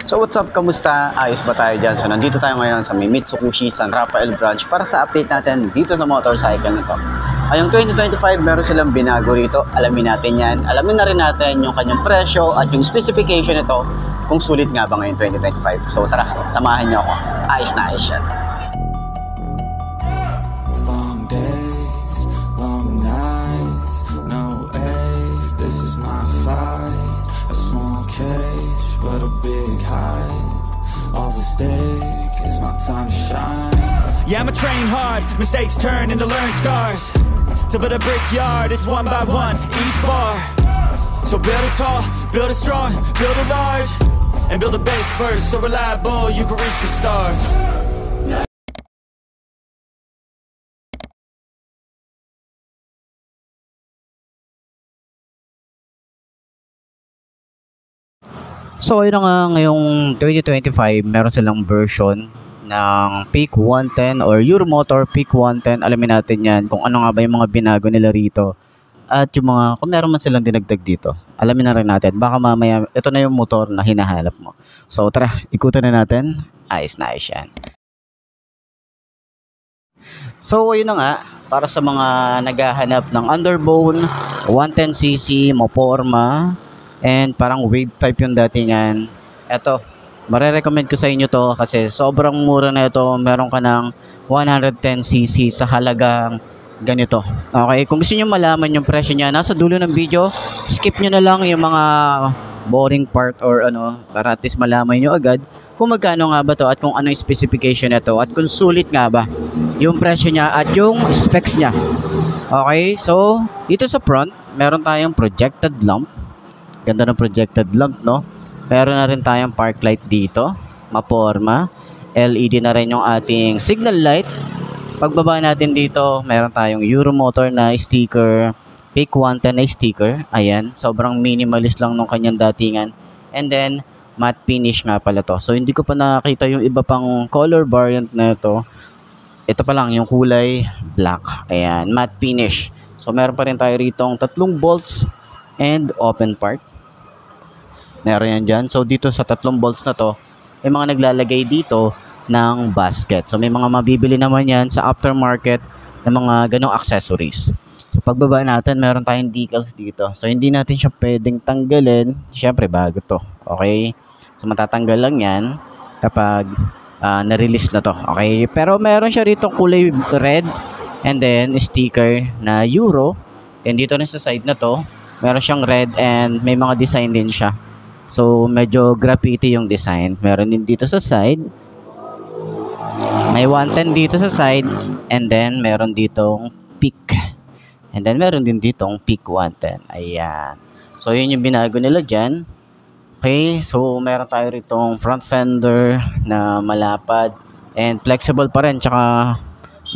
So what's up, kamusta? Ayos ba tayo dyan? So nandito tayo ngayon sa may Mitsubishi San Rafael branch para sa update natin dito sa motorcycle nito. Ayong 2025, meron silang binago rito. Alamin natin yan. Alamin na rin natin yung kanyang presyo at yung specification nito kung sulit nga ba ngayon 2025. So tara, samahan nyo ako. Ayos na ayos yan. Long days, long nights, no aid. This is my fight. A small cage, but a big hive. All's at stake, it's my time to shine. Yeah, I'ma train hard, mistakes turn into learned scars. To build a brickyard, it's one by one, each bar. So build it tall, build it strong, build it large. And build a base first, so reliable you can reach the stars. So ayun na nga, ngayong 2025 meron silang version ng Peak 110 or Euromotor Peak 110. Alamin natin yan kung ano nga ba yung mga binago nila rito at yung mga, kung meron man silang dinagdag dito. Alamin na rin natin, baka mamaya ito na yung motor na hinahanap mo. So tara, ikutan na natin. Ayos na ayos yan. So ayun na nga, para sa mga naghahanap ng underbone 110cc Moporma and parang wave type yung datingan, eto, marerecommend ko sa inyo to kasi sobrang mura na ito. Meron ka ng 110cc sa halagang ganito. Okay, kung gusto nyo malaman yung presyo niya, nasa dulo ng video. Skip nyo na lang yung mga boring part or ano, para at least malaman nyo agad kung magkano nga ba to at kung ano yung specification nito at kung sulit nga ba yung presyo niya at yung specs niya. Okay, so dito sa front meron tayong projected lamp. Ganda ng projected lamp, no? Meron na rin tayong park light dito, Moporma. LED na rin yung ating signal light. Pagbaba natin dito, meron tayong Euromotor na sticker, Peak 110 na sticker. Ayan, sobrang minimalist lang nung kanyang datingan. And then, matte finish nga pala to. So, hindi ko pa nakakita yung iba pang color variant na ito. Ito pa lang, yung kulay black. Ayan, matte finish. So, meron pa rin tayo ritong 3 bolts and open part. Meron yan dyan. So, dito sa 3 bolts na to, may mga naglalagay dito ng basket. So, may mga mabibili naman yan sa aftermarket ng mga ganong accessories. So, pagbaba natin, meron tayong decals dito. So, hindi natin siya pwedeng tanggalin. Siyempre, bago to. Okay? So, matatanggal lang yan kapag na-release na to. Okay? Pero, meron siya rito kulay red and then sticker na Euro. And dito na sa side na to, meron siyang red and may mga design din siya. So, medyo graffiti yung design. Meron din dito sa side. May 110 dito sa side. And then, meron ditong Peak. And then, meron din ditong Peak 110. Ayan. So, yun yung binago nila dyan. Okay. So, meron tayo ritong front fender na malapad. And flexible pa rin. Tsaka,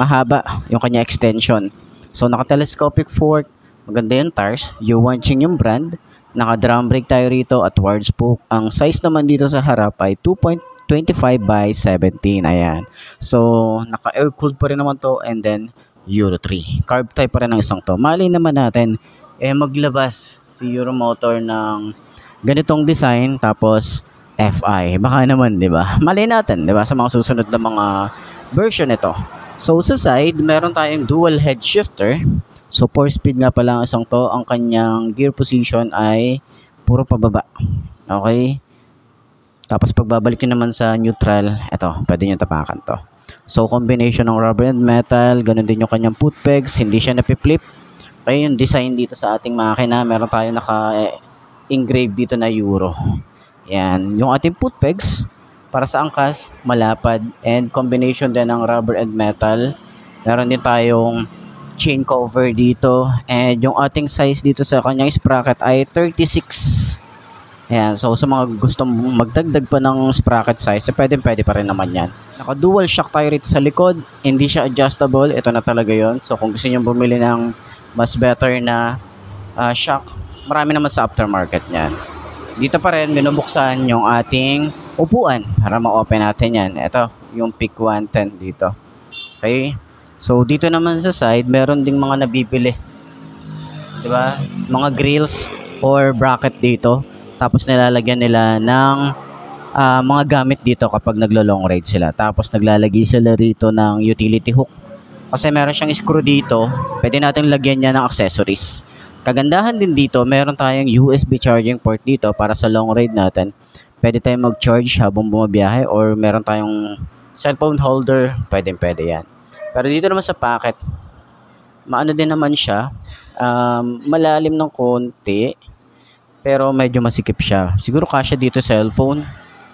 mahaba yung kanya extension. So, naka-telescopic fork. Maganda yung tires. Yuanqing yung brand. Naka-drum brake tayo rito at wide spoke. Ang size naman dito sa harap ay 2.25 by 17. Ayan. So, naka-air-cooled pa rin naman to and then Euro 3. Carb type pa rin ng isang to. Mali naman natin, maglabas si Euromotor ng ganitong design tapos FI. Baka naman, di ba? Mali natin, di ba? Sa mga susunod na mga version nito. So, sa side, meron tayong dual head shifter. So, 4-speed nga pala ang isang to. Ang kanyang gear position ay puro pababa. Okay? Tapos, pagbabalik nyo naman sa neutral, eto, pwede nyo tapakan to. So, combination ng rubber and metal. Ganun din yung kanyang foot pegs. Hindi siya napiflip. Okay, yung design dito sa ating makina, meron tayo naka-engrave dito na Euro. Yan. Yung ating foot pegs, para sa angkas, malapad. And combination din ng rubber and metal. Meron din tayong chain cover dito and yung ating size dito sa kanyang sprocket ay 36. Ayan, so sa mga gusto magdagdag pa ng sprocket size, pwede pa rin naman yan. Naka dual shock tayo rito sa likod, hindi siya adjustable, ito na talaga yon. So kung gusto nyo bumili ng mas better na shock, marami naman sa aftermarket niyan. Dito pa rin binubuksan yung ating upuan para ma-open natin yan. Ito yung Peak 110 dito. Okay. So, dito naman sa side, meron ding mga nabibili. Diba? Mga grills or bracket dito. Tapos nilalagyan nila ng mga gamit dito kapag naglo-long ride sila. Tapos naglalagay sila rito ng utility hook. Kasi meron siyang screw dito, pwede natin lagyan niya ng accessories. Kagandahan din dito, meron tayong USB charging port dito para sa long ride natin. Pwede tayong mag-charge habang bumabiyahe or meron tayong cellphone holder, pwede yan. Pero dito naman sa packet, maano din naman siya, malalim ng konti, pero medyo masikip siya. Siguro kasya dito cellphone,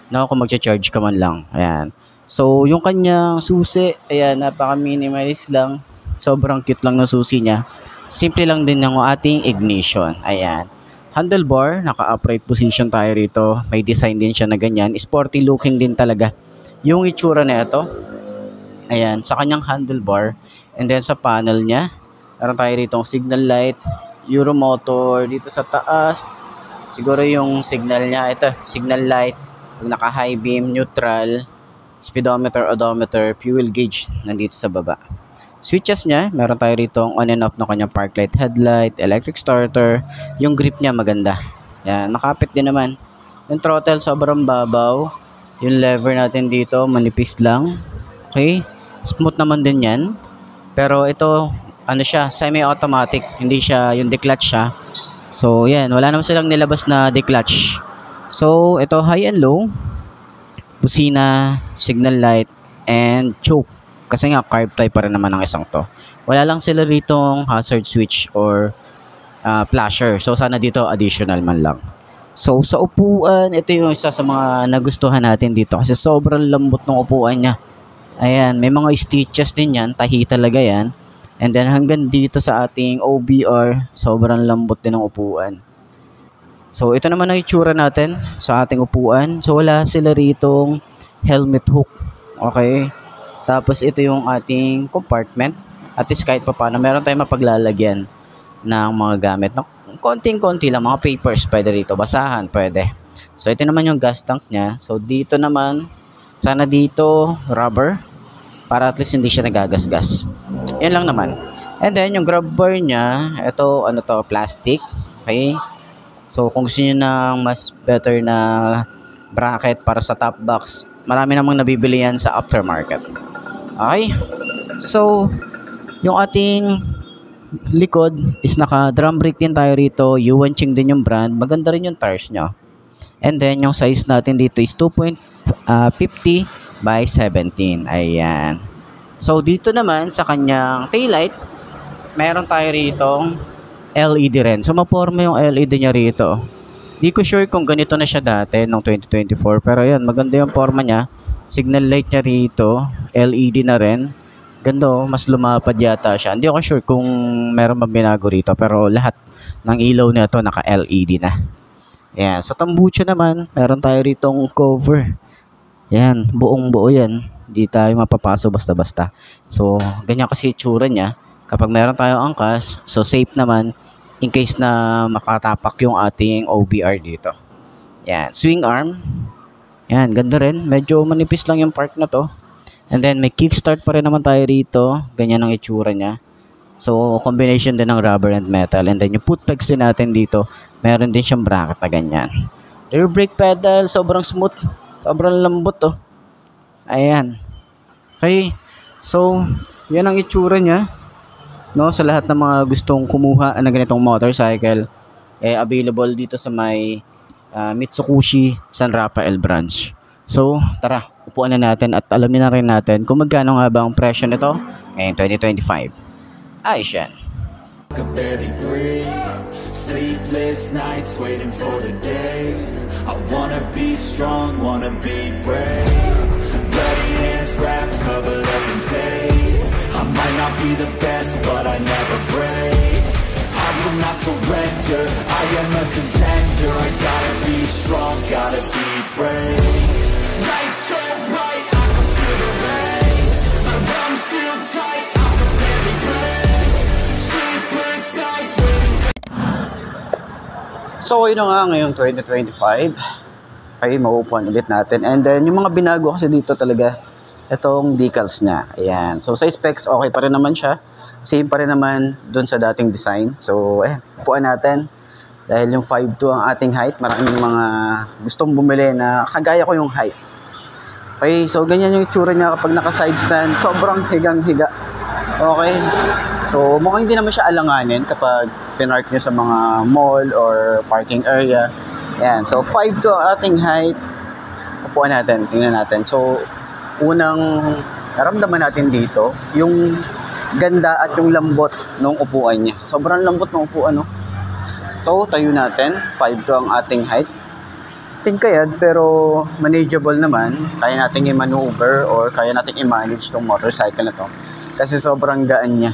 na kung magcha-charge ka man lang. Ayan. So, yung kanyang susi, ayan, napaka-minimalist lang. Sobrang cute lang ng susi niya. Simple lang din ng ating ignition. Ayan. Handlebar, naka-upright position tayo rito. May design din siya na ganyan. Sporty looking din talaga. Yung itsura na ito, ayan, sa kanyang handlebar. And then sa panel niya, meron tayo rito signal light, Euromotor, dito sa taas. Siguro yung signal niya, ito, signal light. Pag naka-high beam, neutral, speedometer, odometer, fuel gauge, nandito sa baba. Switches niya, meron tayo rito on and off ng kanyang park light, headlight, electric starter. Yung grip niya maganda. Yan, nakapit din naman. Yung throttle sobrang babaw. Yung lever natin dito, manipis lang. Okay? Smooth naman din yan. Pero ito, ano siya, semi-automatic. Hindi siya, yung declutch siya. So, yan, wala naman silang nilabas na declutch. So, ito high and low. Busina, signal light, and choke. Kasi nga, carb type pa rin naman ang isang to. Wala lang sila ritong hazard switch or flasher. So, sana dito additional man lang. So, sa upuan, ito yung isa sa mga nagustuhan natin dito. Kasi sobrang lambot ng upuan niya. Ayan, may mga stitches din yan. Tahi talaga yan. And then, hanggang dito sa ating OBR, sobrang lambot din ng upuan. So, ito naman ang itsura natin sa ating upuan. So, wala sila ritong helmet hook. Okay? Tapos, ito yung ating compartment. At least kahit pa paano, meron tayong mapaglalagyan ng mga gamit. Konting-konti lang, mga papers pwede rito. Basahan, pwede. So, ito naman yung gas tank niya. So, dito naman, sana dito, rubber. Para at least hindi siya nagagasgas. Yan lang naman. And then, yung grab bar niya, ito, ano to, plastic. Okay? So, kung gusto nyo ng mas better na bracket para sa top box, marami namang nabibili yan sa aftermarket. Okay? So, yung ating likod is naka-drum brake din tayo rito. Yuanqing din yung brand. Maganda rin yung tires niya. And then, yung size natin dito is 2.50 by 17. Ayan. So, dito naman sa kanyang taillight, meron tayo rito LED rin. So, maporma yung LED niya rito. Di ko sure kung ganito na siya dati noong 2024. Pero yan, maganda yung forma niya. Signal light niya rito. LED na rin. Ganda, mas lumapad yata siya. Hindi ako sure kung meron bang binago rito. Pero lahat ng ilaw na ito naka-LED na. Yan. Sa tambucho naman, meron tayo ritong cover. Yan. Buong buo yan. Di tayo mapapaso basta-basta. So, ganyan kasi itsura niya. Kapag meron tayong angkas, so safe naman in case na makatapak yung ating OBR dito. Yan. Swing arm. Yan. Ganda rin. Medyo manipis lang yung part na to. And then, may kickstart pa rin naman tayo rito. Ganyan ang itsura niya. So, combination din ng rubber and metal. And then, yung foot pegs din natin dito, meron din siyang bracket na ganyan. Rear brake pedal, sobrang smooth. Sobrang lambot, oh. Ayan. Okay. So, yan ang itsura niya. No, sa lahat ng mga gustong kumuha ng ganitong motorcycle, available dito sa may Mitsubishi San Rafael branch. So, tara, upuan na natin at alamin na rin natin kung magkano nga ba ang presyo nito ngayong 2025. Ayos yan. I could barely breathe. Sleepless nights waiting for the day. I wanna be strong, wanna be brave. Bloody hands wrapped, covered up in tape. I might not be the best, but I never break. I will not surrender, I am a contender. I gotta be strong, gotta be brave. Lights so bright, I can feel the rays. My lungs feel tight, I can barely breathe. Sleepless nights waiting. So, yun na nga ngayong 2025. Ay, mauupuan ulit natin. And then, yung mga binago kasi dito talaga, itong decals niya. Ayan. So, sa specs, okay pa rin naman siya. Same pa rin naman dun sa dating design. So, upuan natin. Dahil yung 5'2" ang ating height, maraming mga gustong bumili na kagaya ko yung height. Okay, so ganyan yung itsura niya kapag naka-side stand. Sobrang higang-higa. Okay. So mukhang hindi naman siya alanganin kapag pinark nyo sa mga mall or parking area. Ayan. So 5'2" ang ating height. Upuan natin. Tingnan natin. So unang naramdaman natin dito, yung ganda at yung lambot ng upuan niya. Sobrang lambot ng upuan, no? So tayo natin. 5'2" ang ating height. Tingkayad pero manageable naman. Kaya nating i-maneuver or kaya nating i-manage tong motorcycle na to. Kasi sobrang gaan niya.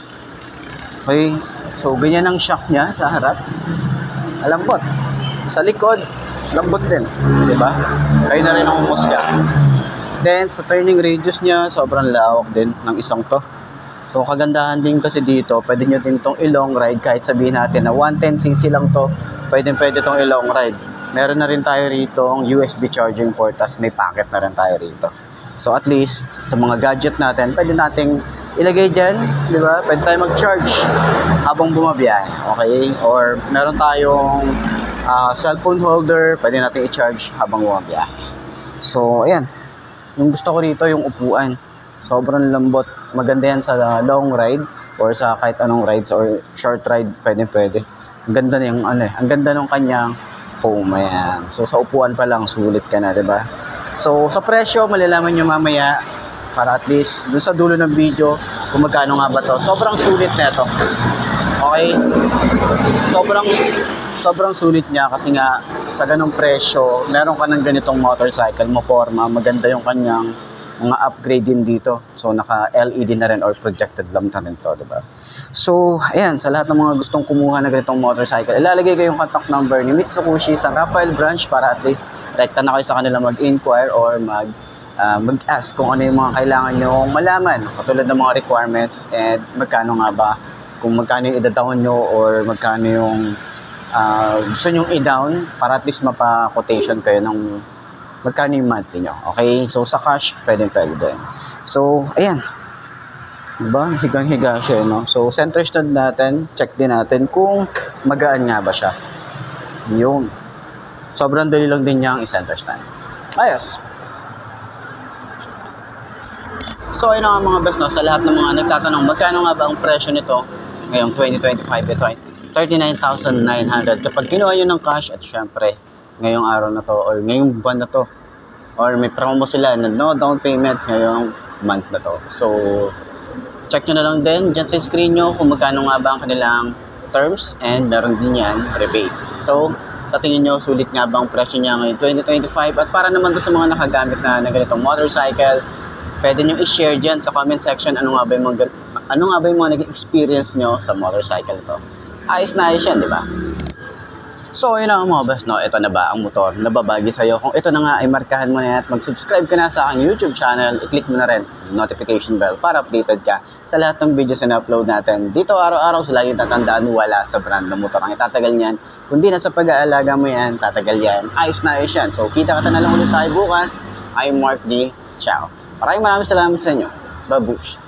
Okay. So ganyan ang shock niya sa harap. Lambot. Sa likod, lambot din. Diba? Kayo na rin ang umusga. Then sa turning radius niya, sobrang lawak din ng isang to. So kagandahan din kasi dito, pwede nyo din itong i-long ride kahit sabihin natin na 110cc lang to, pwede itong i-long ride. Meron na rin tayo rito ang USB charging port, tas may packet na rin tayo rito. So at least, sa mga gadget natin, pwede nating ilagay dyan, di ba? Pwede tayo mag-charge habang bumabiyahe, okay? Or meron tayong cellphone holder, pwede natin i-charge habang bumabiyahe. So ayan, yung gusto ko rito yung upuan. Sobrang lambot. Maganda yan sa long ride or sa kahit anong rides or short ride, pwede. Ang ganda ng ang ganda ng kanyang foam, ayan. So sa upuan pa lang sulit ka na, 'di ba? So sa presyo malalaman niyo mamaya para at least doon sa dulo ng video kung magkano nga ba 'to. Sobrang sulit nito. Okay? Sobrang sulit niya kasi nga sa ganung presyo, meron ka ng ganitong motorcycle mo forma, maganda yung kanyang mga upgrade din dito. So naka LED na rin or projected lamp na rin to, diba? So ayan, sa lahat ng mga gustong kumuha ng ganitong motorcycle, ilalagay ko yung contact number ni Mitsukushi sa Rafael branch para at least direkta na kayo sa kanila mag-inquire or mag-ask kung ano yung mga kailangan nyo malaman, katulad ng mga requirements and magkano nga ba, kung magkano yung idadawon nyo or magkano yung gusto nyo i-down para at least mapa-quotation kayo ng magkano yung monthly nyo. Okay? So, sa cash, pwede din. So, ayan. Diba? Higang-higa siya, no? So, center stand natin. Check din natin kung magaan nga ba siya. Yun. Sobrang dali lang din niya ang center stand. Ayos. So, ayun nga mga best, no? Sa lahat ng mga nagtatanong, magkano nga ba ang presyo nito ngayong 2025 ito? 39,900. Kapag kinuha nyo ng cash at syempre, ngayong araw na to or ngayong buwan na to or may promo sila na no down payment ngayong month na to. So, check nyo na lang din dyan sa screen nyo kung magkano nga ba ang kanilang terms and meron din yan rebate. So, sa tingin nyo, sulit nga ba ang presyo niya ngayon 2025? At para naman to sa mga nakagamit na ganitong motorcycle, pwede nyo i-share dyan sa comment section ano nga ba yung mga naging experience nyo sa motorcycle to. Ayos na ayos yan, di ba? So, yun na mga boss, no? Ito na ba ang motor na babagi sa'yo? Kung ito na nga ay markahan mo na yan at mag-subscribe ka na sa aking YouTube channel, i-click mo na rin notification bell para updated ka sa lahat ng videos na upload natin. Dito araw-araw sila yung tatandaan, wala sa brand ng motor ang itatagal niyan. Kundi na sa pag-aalaga mo yan, tatagal yan. Ayos na ayos yan. So, kita-kita na lang ulit tayo bukas. I'm Mark D. Ciao. Maraming salamat sa inyo. Babush.